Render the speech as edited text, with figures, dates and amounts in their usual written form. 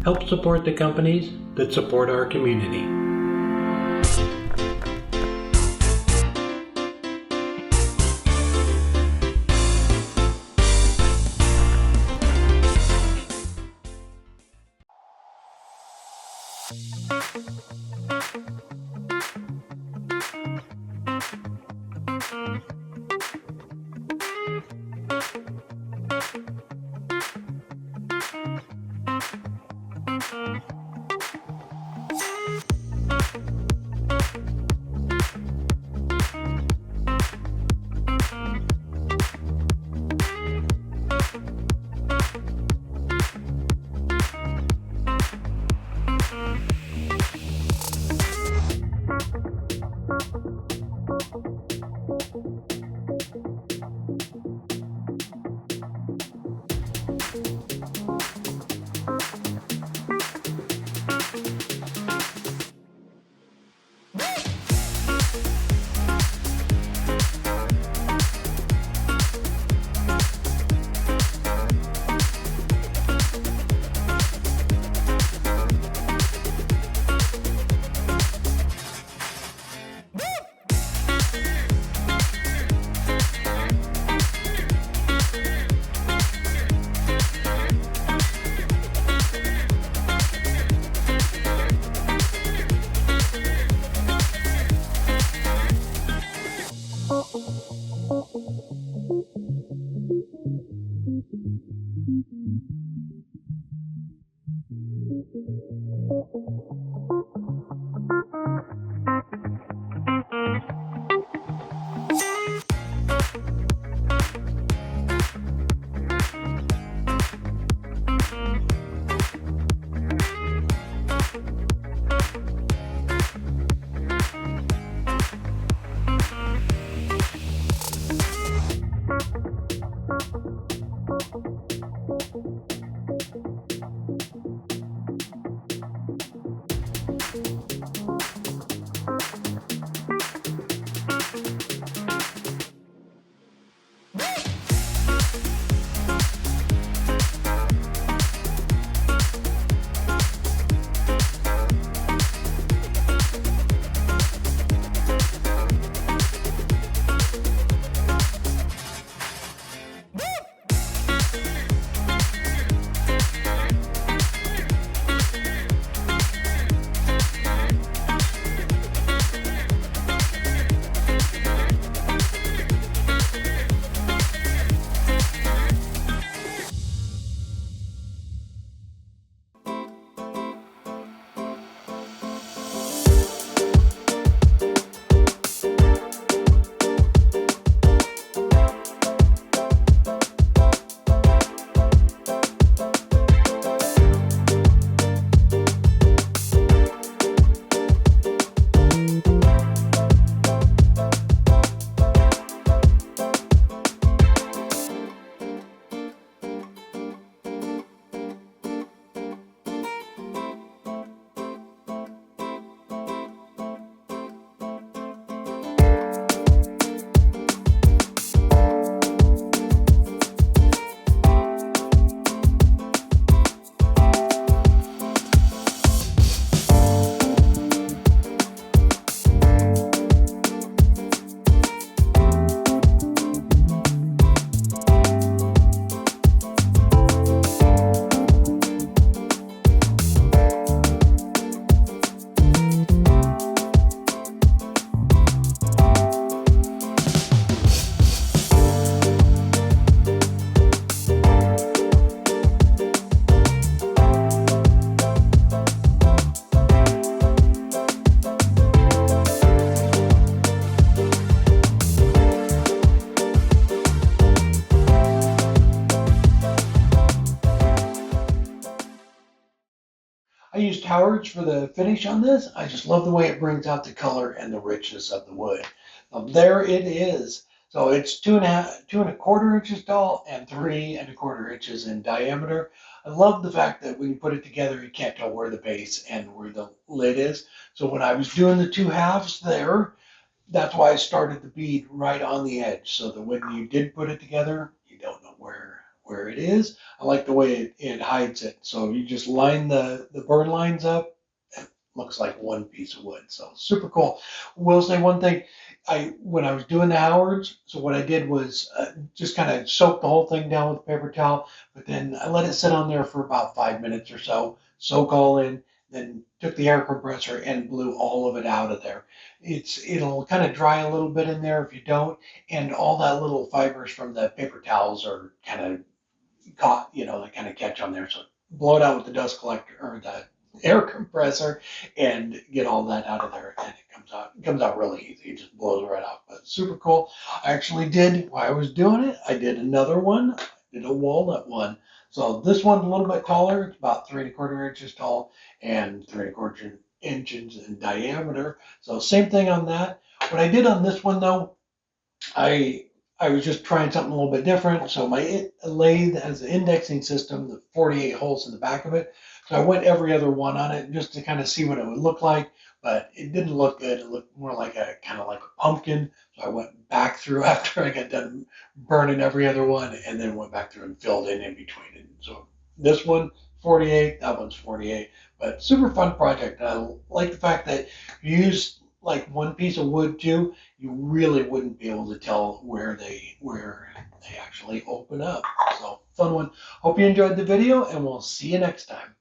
Help support the companies that support our community. I used Howard's for the finish on this. I just love the way it brings out the color and the richness of the wood. There it is. So it's 2.25 inches tall and 3.25 inches in diameter. I love the fact that when you put it together, you can't tell where the base and where the lid is. So when I was doing the two halves there, that's why I started the bead right on the edge, so that when you did put it together, you don't know where where it is. I like the way it hides it. So you just line the burn lines up. It looks like one piece of wood. So super cool. Will say one thing. When I was doing the Howards, so what I did was just kind of soak the whole thing down with a paper towel, but then I let it sit on there for about 5 minutes or so, soak all in, then took the air compressor and blew all of it out of there. It'll kind of dry a little bit in there if you don't, and all that little fibers from the paper towels are kind of caught, they kind of catch on there. So blow it out with the dust collector or the air compressor and get all that out of there, and it comes out really easy. It just blows right out. But super cool. I actually did, while I was doing it, I did another one. I did a walnut one. So this one's a little bit taller. It's about 3¼ inches tall and 3¼ inches in diameter. So same thing on that. What I did on this one though, I I was just trying something a little bit different. So my lathe has an indexing system, the 48 holes in the back of it. So I went every other one on it just to kind of see what it would look like, but it didn't look good. It looked more like a kind of like a pumpkin. So I went back through after I got done burning every other one, and then went back through and filled in between it. So this one 48, that one's 48, but super fun project. I like the fact that you use like one piece of wood too. You really wouldn't be able to tell where they actually open up. So fun one. Hope you enjoyed the video, and we'll see you next time.